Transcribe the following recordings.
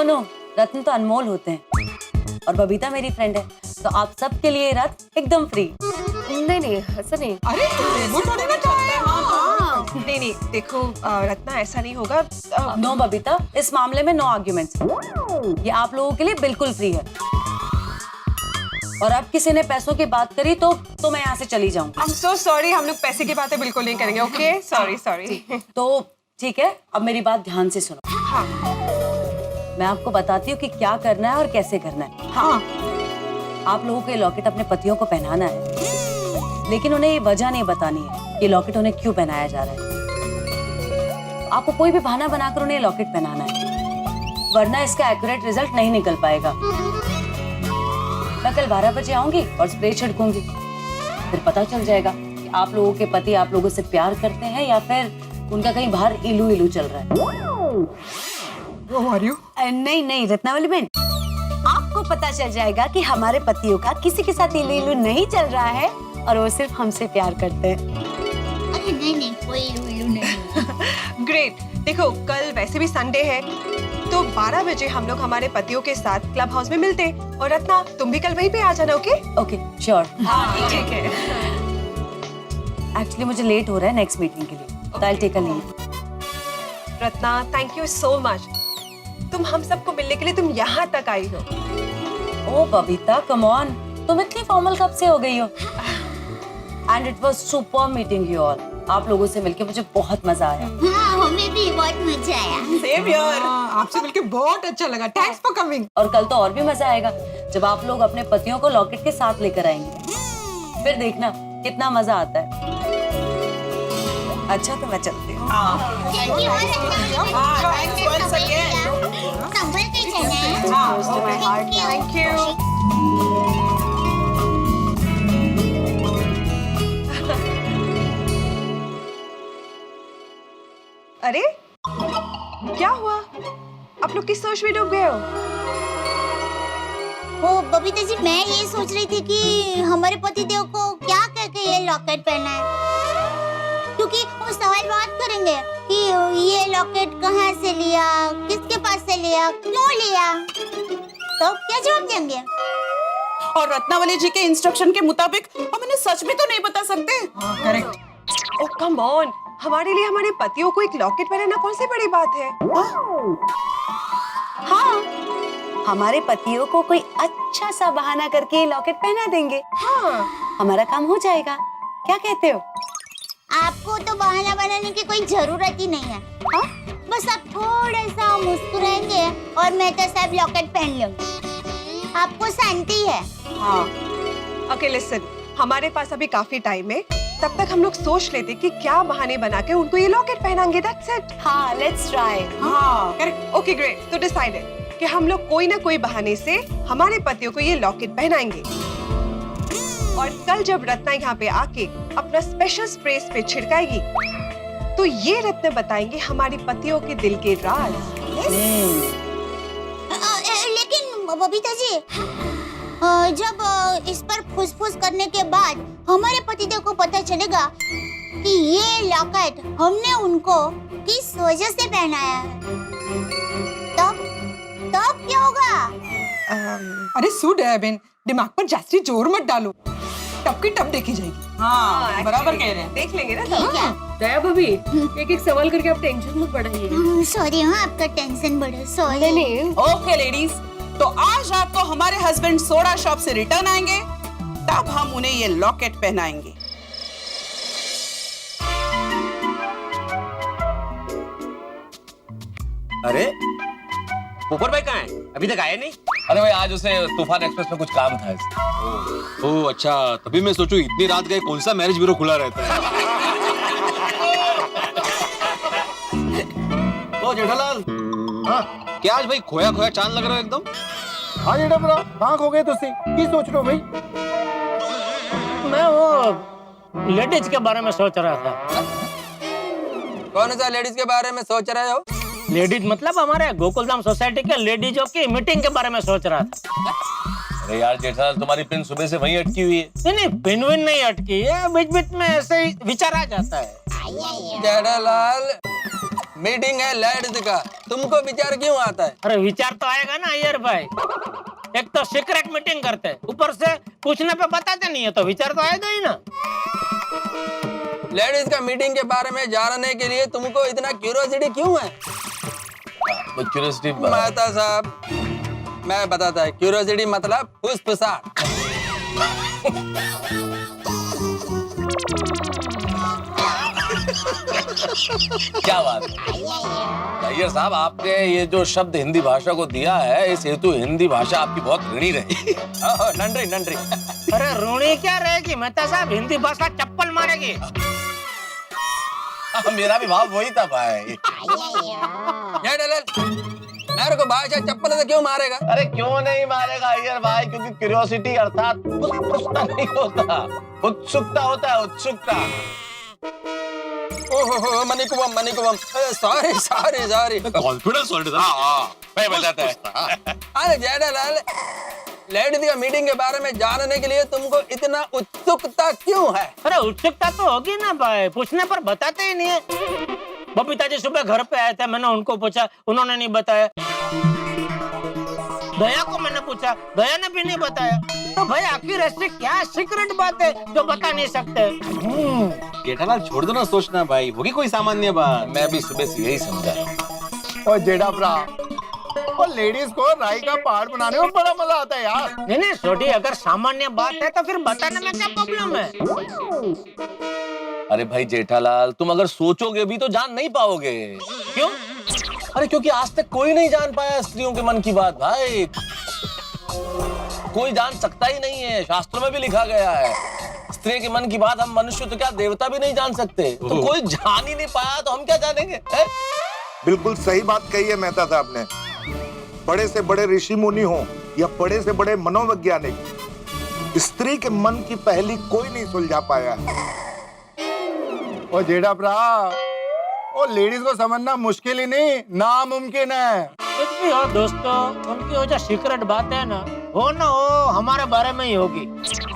No, रत्न तो अनमोल होते हैं और बबीता मेरी फ्रेंड है, तो आप सबके लिए रात एकदम फ्री। नहीं ऐसा नहीं। अरे वो थोड़ी ना चाहे। नहीं देखो रत्ना ऐसा नहीं होगा। नो बबीता, इस मामले में नो आर्ग्यूमेंट्स। ये आप लोगों के लिए बिल्कुल फ्री है। और अब किसी ने पैसों की बात करी तो मैं यहाँ से चली जाऊंगी। I'm so sorry, हम लोग पैसे की बातें बिल्कुल नहीं करेंगे। Okay sorry. तो ठीक है, अब मेरी बात ध्यान से सुनो। हाँ मैं आपको बताती हूँ कि क्या करना है और कैसे करना है। हाँ। आप लोगों को ये लॉकेट अपने पतियों को पहनाना है, लेकिन उन्हें ये वजह नहीं बतानी है कि लॉकेट उन्हें क्यों पहनाया जा रहा है। आपको कोई भी बहाना बनाकर उन्हें लॉकेट पहनाना है, वरना इसका एक्यूरेट रिजल्ट नहीं निकल पाएगा। मैं कल 12 बजे आऊंगी और स्प्रे छिड़कूंगी, फिर पता चल जाएगा कि आप लोगों के पति आप लोगों से प्यार करते हैं या फिर उनका कहीं बाहर इलू चल रहा है। How are you? नहीं रत्नावली बहन, आपको पता चल जाएगा कि हमारे पतियों का किसी के साथ इलू नहीं चल रहा है और वो सिर्फ हमसे प्यार करते हैं। अरे नहीं कोई इलू नहीं। ग्रेट। देखो कल वैसे भी संडे है, तो 12 बजे हम लोग हमारे पतियों के साथ क्लब हाउस में मिलते हैं। और रत्ना तुम भी कल वहीं पे आ जाना। Okay sure. हाँ ठीक है। एक्चुअली मुझे लेट हो रहा है नेक्स्ट मीटिंग के लिए, तो I take a leave. Ratna thank you so much, तुम हम सबको मिलने के लिए तुम यहाँ तक आई हो। ओ बबीता कम ऑन, तुम इतनी फॉर्मल कब से हो गई हो? And it was super meeting you all. आप लोगों से मिलके मुझे बहुत मजा आया। हाँ हमें भी बहुत मजा आया। सेम यार, आपसे मिलके बहुत अच्छा लगा। Thanks for coming. और कल तो और भी मजा आएगा जब आप लोग अपने पतियों को लॉकेट के साथ लेकर आएंगे। फिर देखना कितना मजा आता है। अच्छा तो मैं चलती हूँ। संभल के जाना। Thank you. अरे क्या हुआ? आप लोग किस सोच में डूब गए हो? वो बबीता जी, मैं ये सोच रही थी कि हमारे पतिदेव को क्या कह के ये लॉकेट पहना है, क्योंकि वो सवाल बहुत करेंगे कि ये लॉकेट कहाँ से लिया, किसके पास से लिया, क्यों लिया, तो क्या जवाब देंगे? और रत्नावली जी के इंस्ट्रक्शन के मुताबिक हम इन्हें सच भी तो नहीं बता सकते। करेक्ट। ओह कम ऑन, हमारे लिए हमारे पतियों को एक लॉकेट पहनाना कौन सी बड़ी बात है? हाँ, हमारे पतियों को कोई अच्छा सा बहाना करके लॉकेट पहना देंगे। हाँ, हमारा काम हो जाएगा। क्या कहते हो? आपको तो बहाना बनाने की कोई जरूरत ही नहीं है। हाँ? बस आप थोड़ा सा मुस्कुराएंगे और मैं तो सब लॉकेट पहन लूंगी। आपको शांति है। हाँ। ओके लिसन, हमारे पास अभी काफी टाइम है, तब तक हम लोग सोच लेते कि क्या बहाने बना के उनको ये लॉकेट पहनाएंगे। That's it. हाँ, लेट्स ट्राई। हाँ करेक्ट। ओके ग्रेट, तो डिसाइडेड कि हम लोग कोई ना कोई बहाने से हमारे पतियों को ये लॉकेट पहनाएंगे। और कल जब रत्ना यहाँ पे आके अपना स्पेशल स्प्रे पे छिड़काएगी, तो ये रत्न बताएंगे हमारे पतियों के दिल के राज। लेकिन बबीता जी, जब इस पर फुसफुस करने के बाद हमारे पतिदेव को पता चलेगा कि ये लॉकेट हमने उनको किस वजह से पहनाया है, तब क्या होगा? अरे सूट है बहन, दिमाग पर जास्ती जोर मत डालो, टप की टप देखी जाएगी। हाँ बराबर कह रहे हैं। देख लेंगे ना ठीक है। दया भाभी, एक सवाल करके आप टेंशन मत बढ़ाइए। सॉरी, हाँ आपका टेंशन बढ़े। सॉरी। नहीं ओके लेडीज, तो आज रात को हमारे हस्बैंड सोडा शॉप से रिटर्न आएंगे, तब हम उन्हें ये लॉकेट पहनाएंगे। अरे ऊपर भाई कहाँ है? अभी तक आया नहीं। अरे भाई आज उसे तूफान एक्सप्रेस में कुछ काम था इसलिए। ओह अच्छा, तभी मैं सोचूं इतनी रात गए कौन सा मैरिज ब्यूरो खुला रहता है। ओ जेठालाल, हाँ क्या आज भाई खोया खोया चांद लग रहा है एकदम। हाँ जेठा भरा, कहाँ खो गए तुसी? की सोच रहे हो भाई? मैं वो लेडीज के बारे में सोच रहा था। कौन सा लेडीज के बारे में सोच रहे हो? लेडीज मतलब हमारे गोकुलधाम सोसाइटी के लेडीजों की मीटिंग के बारे में सोच रहा था। अरे यार जेठालाल, तुम्हारी पिन सुबह से वहीं अटकी हुई है। नहीं पिन विन नहीं अटकी है, बीच बीच में ऐसे ही विचार आ जाता है। जेठालाल, मीटिंग है लेडीज का, तुमको विचार क्यों आता है? अरे विचार तो आएगा ना अय्यर भाई। एक तो सीक्रेट मीटिंग करते हैं, ऊपर से पूछने पे बताते नहीं है, तो विचार तो आएगा ही ना। लेडीज का मीटिंग के बारे में जानने के लिए तुमको इतना क्यूरियोसिटी क्यों है? क्यूरियोसिटी मेहता साहब, मैं बताता है, क्यूरियोसिटी मतलब फुसफुसाहट। क्या बात है अय्यर साहब, आपने ये जो शब्द हिंदी भाषा को दिया है, इस हेतु हिंदी भाषा आपकी बहुत ऋणी रही। नंडरी नंडरी। अरे ऋणी क्या रहेगी मेहता साहब, हिंदी भाषा चप्पल मारेगी। मेरा भी भाव वही था भाई। ये डलल, मेरे को भाषा चप्पल से क्यों मारेगा? अरे क्यों नहीं मारेगा अय्यर भाई, क्योंकि क्यूरियोसिटी अर्थात फुसफुसता नहीं होता, उत्सुकता होता है, उत्सुकता। ओहो मनिकुवम, सॉरी सॉरी सॉरी। कॉन्फिडेंस मैं बताता है। अरे जेठालाल, लेडीज का मीटिंग के बारे में जानने के लिए तुमको इतना उत्सुकता क्यों है? अरे उत्सुकता तो होगी ना भाई, पूछने पर बताते ही नहीं है। बबीता जी सुबह घर पे आए थे, मैंने उनको पूछा, उन्होंने नहीं बताया। दया को मैंने पूछा, दया ने भी नहीं बताया। तो भाई आखिर ऐसी क्या सीक्रेट बात है जो बता नहीं सकते? जेठालाल छोड़ दो ना सोचना भाई, होगी कोई सामान्य बात। मैं भी सुबह से यही समझा। और जेठा भरा, और लेडीज को राई का पहाड़ बनाने में बड़ा मजा आता है यार। नहीं नहीं छोटी, अगर सामान्य बात है तो फिर बताने में क्या प्रॉब्लम है? अरे भाई जेठालाल, तुम अगर सोचोगे भी तो जान नहीं पाओगे। क्यों? अरे क्योंकि आज तक कोई नहीं जान पाया स्त्रियों के मन की बात भाई, कोई जान सकता ही नहीं है। शास्त्रों में भी लिखा गया है, स्त्री के मन की बात हम मनुष्य तो क्या देवता भी नहीं जान सकते। तो कोई जान ही नहीं पाया तो हम क्या जानेंगे? बिल्कुल सही बात कही है मेहता साहब ने। बड़े से बड़े ऋषि मुनि हो या बड़े से बड़े मनोवैज्ञानिक, स्त्री के मन की पहेली कोई नहीं सुलझा पाया। और जेठा भरा, और लेडीज को समझना मुश्किल ही नहीं, नामुमकिन है। कुछ भी हो दोस्तों, उनकी वो जो सीक्रेट बात है ना, हो ना हो हमारे बारे में ही होगी।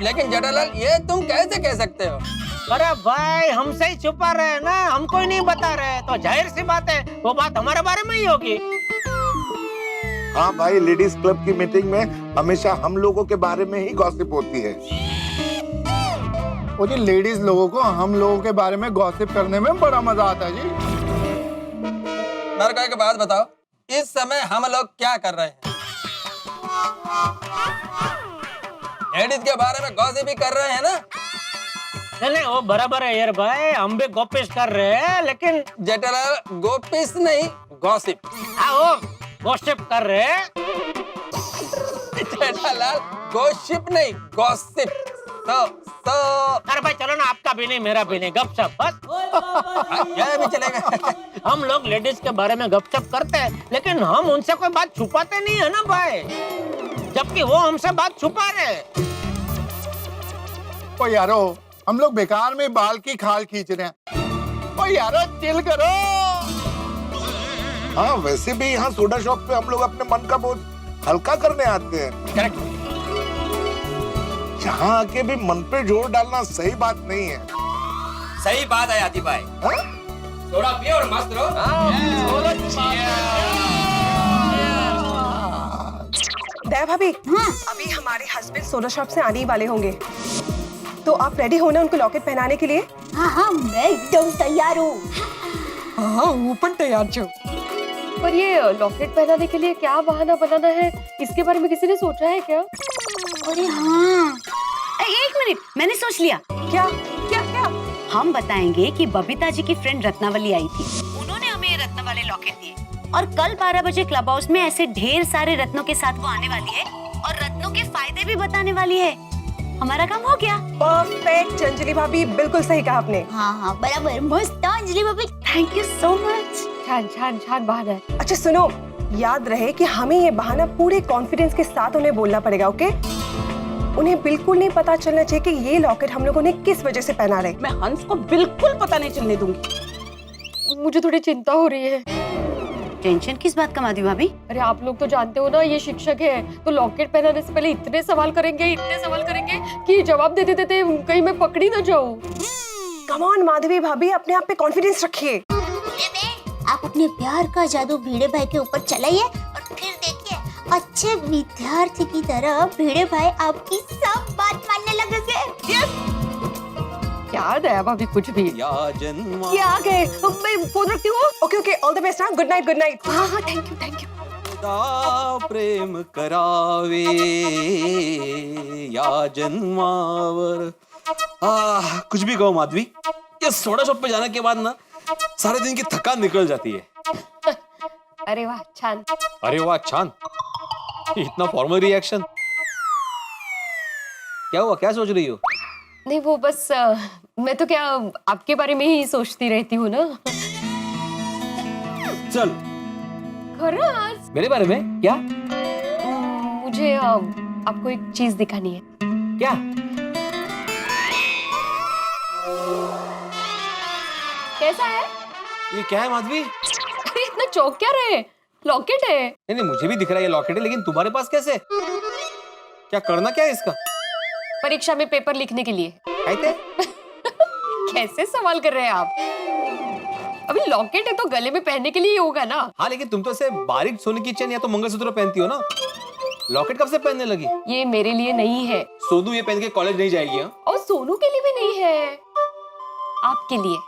लेकिन जेठालाल, ये तुम कैसे कह सकते हो? अरे भाई हमसे ही छुपा रहे हैं ना, हमको ही नहीं बता रहे, तो जाहिर सी बात है वो बात हमारे बारे में ही होगी। हाँ भाई, लेडीज क्लब की मीटिंग में हमेशा हम लोगों के बारे में ही गॉसिप होती है। और जी लेडीज लोगों को हम लोगों के बारे में गॉसिप करने में बड़ा मजा आता है जी। मेरे को एक बात बताओ, इस समय हम लोग क्या कर रहे हैं? लेडीज के बारे में गॉसिप भी कर रहे हैं ना? नहीं वो बराबर है यार भाई, हम भी गोपिश कर रहे हैं, लेकिन जेठालाल गोपिस नहीं, गॉसिप। आओ गॉसिप कर रहे हैं। जेठालाल गॉसिप नहीं, गॉसिप। तो अरे भाई चलो ना, आपका भी नहीं मेरा भी नहीं, गपशप बस। ये भी चलेगा। हम लोग लेडीज के बारे में गपशप करते हैं, लेकिन हम उनसे कोई बात छुपाते नहीं है ना भाई, जबकि वो हमसे बात छुपा रहे। ओ यारो, हम लोग बेकार में बाल की खाल खींच रहे हैं। ओ यारो चिल करो। हाँ वैसे भी यहाँ सोडा शॉप पे हम लोग अपने मन का बोझ हल्का करने आते हैं। करेक्ट। यहाँ आके भी मन पे जोर डालना सही बात नहीं है। सही बात है आतिफ भाई। हाँ? सोडा पियो और मस्त रहो। दया भाभी, अभी हमारे हस्बैंड सोडा शॉप से आने ही वाले होंगे, तो आप रेडी हो ना उनको लॉकेट पहनाने के लिए? हाँ हाँ, मैं एकदम तैयार हूँ। हाँ वो पण तैयार छो। पर ये लॉकेट पहनाने के लिए क्या बहाना बनाना है, इसके बारे में किसी ने सोचा है क्या? अरे हाँ, एक मिनट, मैंने सोच लिया। क्या क्या क्या? हम बताएंगे कि बबीता जी की फ्रेंड रत्नावली आई थी, उन्होंने हमें ये रत्न वाले लॉकेट दिए, और कल 12 बजे क्लब हाउस में ऐसे ढेर सारे रत्नों के साथ वो आने वाली है और रत्नों के फायदे भी बताने वाली है। हमारा काम हो गया। परफेक्ट अंजलि भाभी, बिल्कुल सही कहा आपने। हाँ हाँ बराबर, मस्त अंजलि भाभी, थैंक यू सो मच। छान छान छान बहाना है। अच्छा सुनो, याद रहे कि हमें ये बहाना पूरे कॉन्फिडेंस के साथ उन्हें बोलना पड़ेगा, ओके? उन्हें बिल्कुल नहीं पता चलना चाहिए कि ये लॉकेट हम लोगों ने किस वजह से पहना रहे। मैं हंस को बिल्कुल पता नहीं चलने दूंगी। मुझे थोड़ी चिंता हो रही है। टेंशन किस बात का माधवी भाभी? अरे आप लोग तो जानते हो ना, ये शिक्षक है, तो लॉकेट पहनाने से पहले इतने सवाल करेंगे कि जवाब देते देते कहीं मैं पकड़ी ना जाऊं। कम ऑन माधवी भाभी, अपने आप पे कॉन्फिडेंस रखिए। आप अपने प्यार का जादू भिड़े भाई के ऊपर चलाइए और फिर देखिए अच्छे विद्यार्थी की तरह भिड़े भाई आपकी सब बात मानने लगेंगे। याद है अब अभी कुछ भी। या जन्मा ये आ गए, मैं फोन रखती हूँ। Okay okay, all the best ना, गुड नाइट गुड नाइट। हाँ हाँ, थैंक यू थैंक यू। खुदा प्रेम करावे या जन्मावर। कुछ भी कहो माधवी, ये सोडा शॉप पे जाने के बाद ना सारे दिन की थकान निकल जाती है। अरे वाह, छान। अरे वाह छान, इतना फॉर्मल रिएक्शन। क्या हुआ, क्या सोच रही हो? नहीं वो बस मैं तो क्या आपके बारे में ही सोचती रहती हूँ ना। चल। खरंच? मेरे बारे में क्या? मुझे आपको एक चीज दिखानी है। क्या? कैसा है? ये क्या है माधवी? अरे इतना चौंक क्या रहे? लॉकेट है। नहीं नहीं, मुझे भी दिख रहा है ये लॉकेट है, लेकिन तुम्हारे पास कैसे? क्या करना क्या है इसका? परीक्षा में पेपर लिखने के लिए। कहते? कैसे सवाल कर रहे हैं आप? अभी लॉकेट है तो गले में पहनने के लिए ही होगा ना। हाँ, लेकिन तुम तो ऐसे बारीक सोने की चेन या तो मंगलसूत्र पहनती हो ना, लॉकेट कब से पहनने लगी? ये मेरे लिए नहीं है। सोनू ये पहन के कॉलेज नहीं जाएगी। हाँ? और सोनू के लिए भी नहीं है, आपके लिए।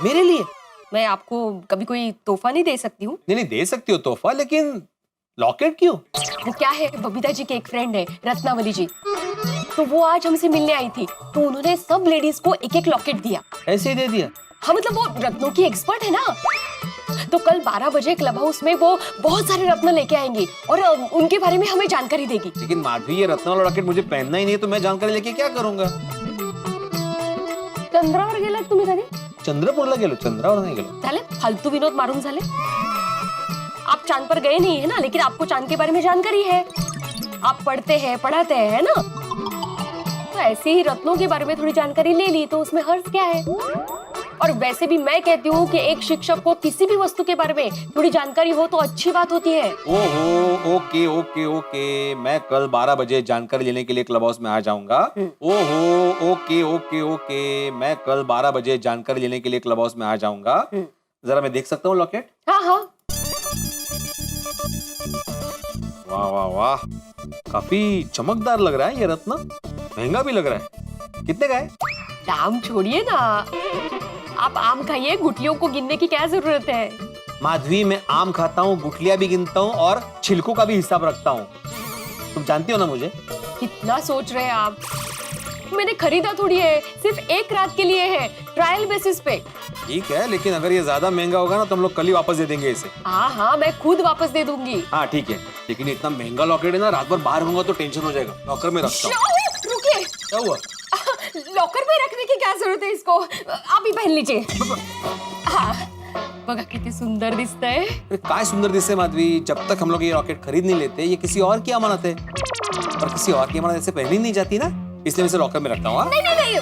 मेरे लिए? मैं आपको कभी कोई तोहफा नहीं दे सकती हूँ। नहीं नहीं, दे सकती हो तोहफा, लेकिन लॉकेट क्यों? वो क्या है, बबीता जी की एक फ्रेंड है रत्नावली जी, तो वो आज हमसे मिलने आई थी, तो उन्होंने सब लेडीज को एक एक लॉकेट दिया। ऐसे ही दे दिया? हाँ, मतलब वो रत्नों की एक्सपर्ट है ना, तो कल 12 बजे क्लब हाउस में वो बहुत सारे रत्न लेके आएंगी और उनके बारे में हमें जानकारी देगी। लेकिन माधवी, ये रत्न वाला लॉकेट मुझे पहनना ही नहीं है, तो मैं जानकारी लेके क्या करूंगा? चंद्रावर गेला तुम्ही कधी? चंद्रपूरला गेलो, चंद्रावर नाही गेलो। झाले फालतू विनोद मारून झाले। आप चांद पर गए नहीं है ना, लेकिन आपको चांद के बारे में जानकारी है, आप पढ़ते हैं पढ़ाते हैं ना, तो ऐसे ही रत्नों के बारे में थोड़ी जानकारी ले ली तो उसमें हर्ज क्या है। और वैसे भी मैं कहती हूँ कि एक शिक्षक को किसी भी वस्तु के बारे में थोड़ी जानकारी हो तो अच्छी बात होती है। ओहो, ओके ओके ओके, मैं कल 12 बजे जानकारी लेने के लिए क्लब हाउस में आ जाऊंगा। ओहो, ओके ओके ओके, मैं कल 12 बजे जानकारी लेने के लिए क्लब हाउस में आ जाऊंगा। जरा मैं देख सकता हूँ लॉकेट? हाँ हाँ। वाह वाह वाह, काफी चमकदार लग रहा है ये रत्न, महंगा भी लग रहा है। कितने का है? दाम छोड़िए ना, आप आम खाइए, गुठलियों को गिनने की क्या जरूरत है। माधवी, मैं आम खाता हूँ, गुठलियां भी गिनता हूँ और छिलकों का भी हिसाब रखता हूँ। तुम जानती हो ना मुझे। कितना सोच रहे हैं आप? मैंने खरीदा थोड़ी है, सिर्फ एक रात के लिए है, ट्रायल बेसिस पे। ठीक है, लेकिन अगर ये ज्यादा महंगा होगा ना तो हम लोग कल ही वापस दे देंगे इसे। हाँ हाँ, मैं खुद वापस दे दूंगी। हाँ ठीक है, लेकिन इतना महंगा लॉकेट है ना, रात भर बाहर होगा तो टेंशन हो जाएगा। लॉकर में रखता हूँ। रुकिए, क्या हुआ? लॉकर में रखने की क्या जरूरत है इसको, आप ही पहन लीजिए। हाँ, बघा किती सुंदर दिसतंय। काय सुंदर दिसते माधवी, जब तक हम लोग ये रॉकेट खरीद नहीं लेते, ये किसी और की अमानत है, और किसी और की अमानत ऐसे पहनी नहीं जाती ना, इसलिए मैं इसे लॉकर में रखता हूँ। नहीं नहीं नहीं,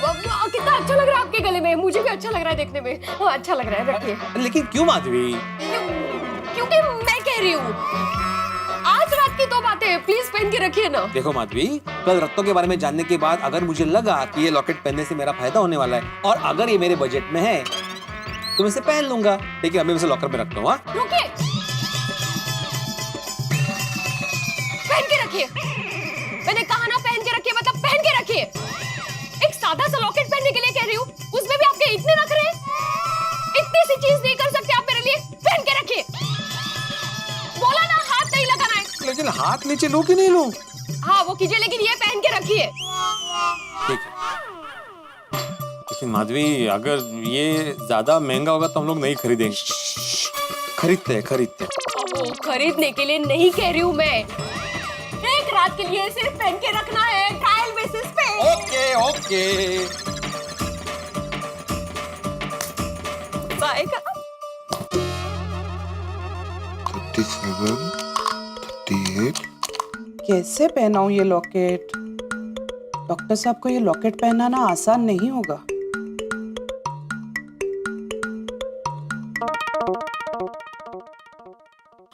कितना अच्छा लग रहा है आपके गले में, मुझे भी अच्छा लग रहा है देखने में। हाँ, अच्छा लग रहा है, रखिए। लेकिन क्यों माधवी? क्योंकि मैं कह रही हूँ, आज रात की दो बातें, प्लीज पहन के रखिए ना। देखो माधवी, कल रत्नों के बारे में जानने के बाद अगर मुझे लगा कि ये लॉकेट पहनने से मेरा फायदा होने वाला है और अगर ये मेरे बजट में है तो मैं इसे पहन लूंगा, लेकिन अभी मैं इसे लॉकर में रखता हूँ। रुकिए, पहन के रखिए। मैंने कहा ना पहन के रखिए, मतलब पहन के रखिए। एक सादा सा लॉकेट पहनने के लिए कह रही हूँ, उसमें भी आपके इतने नखरे हैं? इतनी सी चीज नहीं कर सकते आप मेरे लिए? पहन के रखिए। बोला ना हाथ नहीं लगाना है। लेकिन हाथ नीचे लूं कि नहीं लूं? हाँ वो कीजिए, लेकिन ये पहन के रखिए। ठीक है, लेकिन माधवी अगर ये ज्यादा महंगा होगा तो हम लोग नहीं खरीदेंगे। खरीदते हैं। वो खरीदने के लिए नहीं कह रही हूँ मैं, एक रात के लिए सिर्फ पहन के रखना है, ट्रायल बेसिस पे। Okay okay. आएगा। 37, 38। कैसे पहनाऊं ये लॉकेट? डॉक्टर साहब को ये लॉकेट पहनाना आसान नहीं होगा।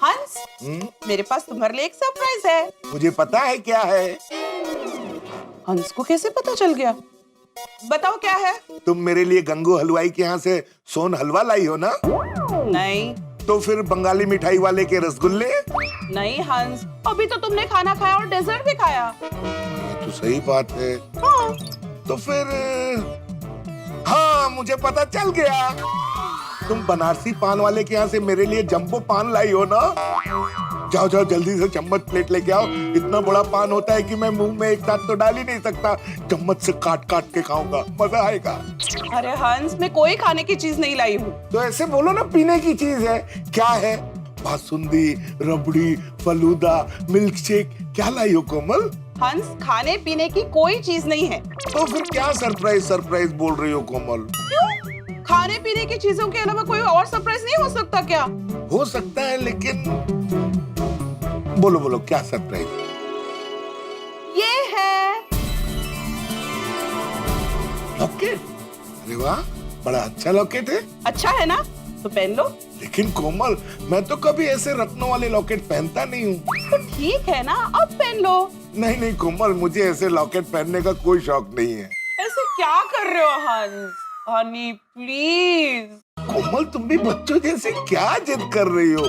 हंस, मेरे पास तुम्हारे लिए एक सरप्राइज है। मुझे पता है क्या है। हंस को कैसे पता चल गया? बताओ क्या है? तुम मेरे लिए गंगू हलवाई के यहाँ से सोन हलवा लाई हो ना? नहीं तो फिर बंगाली मिठाई वाले के रसगुल्ले? नहीं हंस, अभी तो तुमने खाना खाया और डेजर्ट भी खाया। तो सही बात है। हाँ। तो फिर हाँ, मुझे पता चल गया। तुम बनारसी पान वाले के यहाँ से मेरे लिए जंबो पान लाई हो ना? जाओ जाओ जल्दी से चम्मच प्लेट लेके आओ। इतना बड़ा पान होता है कि मैं मुंह में एक साथ तो डाल ही नहीं सकता। चम्मच से काट काट के खाऊंगा, मजा आएगा। अरे हंस, मैं कोई खाने की चीज नहीं लाई हूँ। तो ऐसे बोलो ना, पीने की चीज है। क्या है? बासुंदी, रबड़ी, फलूदा, मिल्क शेक, क्या लाई हो कोमल? हंस, खाने पीने की कोई चीज नहीं है। तो फिर क्या सरप्राइज सरप्राइज बोल रही हो कोमल? क्यों? खाने पीने की चीजों के अलावा कोई और सरप्राइज नहीं हो सकता क्या? हो सकता है, लेकिन बोलो बोलो क्या सरप्राइज? ये है लॉकेट। अरे वाह, बड़ा अच्छा लॉकेट है। अच्छा है ना, तो पहन लो। लेकिन कोमल, मैं तो कभी ऐसे रत्नों वाले लॉकेट पहनता नहीं हूँ। तो ठीक है ना, अब पहन लो। नहीं नहीं कोमल, मुझे ऐसे लॉकेट पहनने का कोई शौक नहीं है। ऐसे क्या कर रहे हो हंस? Honey please. कोमल, तुम भी बच्चों जैसे क्या जिद कर रही हो?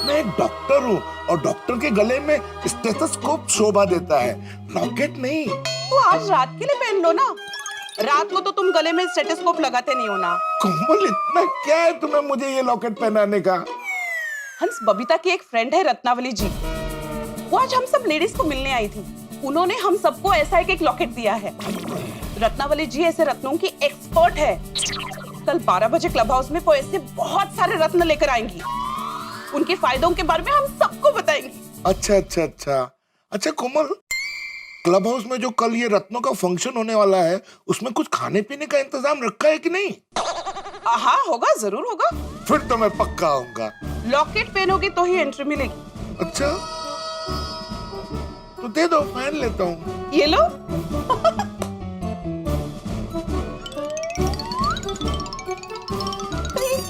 मैं एक डॉक्टर हूँ और डॉक्टर के गले में स्टेथोस्कोप शोभा देता है, लॉकेट नहीं। तो आज रात के लिए पहन लो ना। रात को तो तुम गले में स्टेथोस्कोप लगाते नहीं हो ना। कोमल, इतना क्या है तुम्हें मुझे ये लॉकेट पहनाने का? हंस, बबीता की एक फ्रेंड है रत्नावली जी, वो आज हम सब लेडीज को मिलने आई थी। उन्होंने हम सबको ऐसा एक लॉकेट दिया है। रत्नावली जी ऐसे रत्नों की एक्सपर्ट है। कल 12 बजे क्लब हाउस में वो ऐसे बहुत सारे रत्न लेकर आएंगी। उनके फायदों के बारे में हम सबको बताएंगी। अच्छा अच्छा अच्छा अच्छा कोमल, क्लब हाउस में जो कल ये रत्नों का फंक्शन होने वाला है, उसमें कुछ खाने पीने का इंतजाम रखा है कि नहीं? हाँ होगा, जरूर होगा। फिर तो मैं पक्का आऊंगा। लॉकेट पहनोगे तो ही एंट्री मिलेगी। अच्छा, तो दे दो, पहन लेता हूँ। ये लो।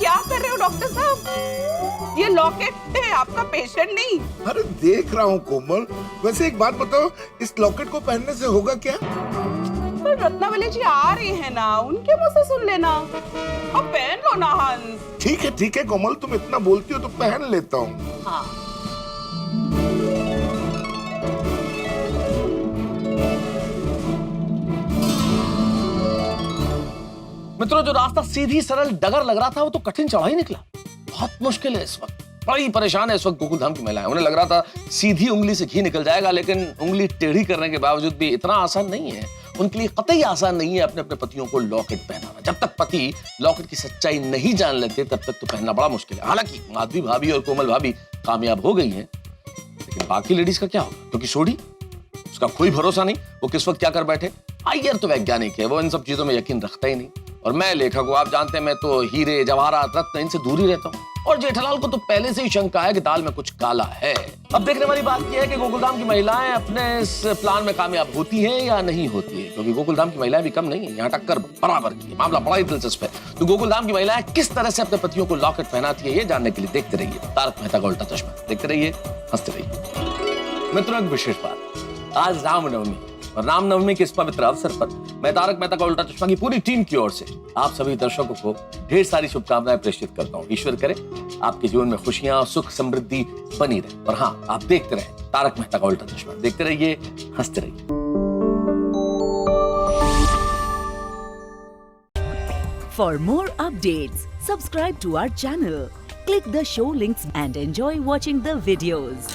क्या कर रहे हो डॉक्टर साहब? ये लॉकेट है, आपका पेशेंट नहीं। अरे देख रहा हूँ कोमल। वैसे एक बात बताओ, इस लॉकेट को पहनने से होगा क्या? तो रत्नावली जी आ रही है ना, उनके मुंह से सुन लेना। अब पहन लो ना हंस। ठीक है कोमल, तुम इतना बोलती हो तो पहन लेता हूँ। हाँ। मित्रों, जो रास्ता सीधी सरल डगर लग रहा था वो तो कठिन चढ़ाई निकला। बहुत मुश्किल है इस वक्त, बड़ी परेशान है इस वक्त गोकुलधाम की महिलाएं। उन्हें लग रहा था सीधी उंगली से घी निकल जाएगा, लेकिन उंगली टेढ़ी करने के बावजूद भी इतना आसान नहीं है। उनके लिए कतई आसान नहीं है अपने अपने पतियों को लॉकेट पहनाना। जब तक पति लॉकेट की सच्चाई नहीं जान लेते, तब तक तो पहनना बड़ा मुश्किल है। हालांकि माधवी भाभी और कोमल भाभी कामयाब हो गई हैं, लेकिन बाकी लेडीज का क्या होगा? क्योंकि सोडी, उसका कोई भरोसा नहीं, वो किस वक्त क्या कर बैठे। अय्यर तो वैज्ञानिक है, वो इन सब चीजों में यकीन रखता ही नहीं। और मैं लेखक हूं, आप जानते हैं, मैं तो हीरे जवाहरात रत्न इनसे दूर ही रहता हूं। और जेठालाल को तो पहले से ही शंका है कि दाल में कुछ काला है। अब देखने वाली बात यह है कि गोकुलधाम की महिलाएं अपने इस प्लान में कामयाब होती हैं या नहीं होती है, क्योंकि गोकुलधाम की महिलाएं भी कम नहीं है, यहाँ टक्कर बराबर की है। मामला बड़ा ही दिलचस्प है। तो गोकुलधाम की महिलाएं किस तरह से अपने पतियों को लॉकेट पहनाती है, ये जानने के लिए देखते रहिए तारक मेहता का उल्टा चश्मा। देखते रहिए, हंसते रहिए। मित्रों, एक विशेष बात, आज रामनवमी और रामनवमी के इस पवित्र अवसर पर मैं तारक मेहता का उल्टा चश्मा की पूरी टीम की ओर से आप सभी दर्शकों को ढेर सारी शुभकामनाएं प्रेषित करता हूँ। ईश्वर करे आपके जीवन में खुशियां, सुख, समृद्धि बनी रहे। और हाँ, आप देखते रहे तारक मेहता का उल्टा चश्मा। देखते रहिए, हंसते रहिए। For more updates, subscribe to our channel, click the show links and enjoy watching the videos.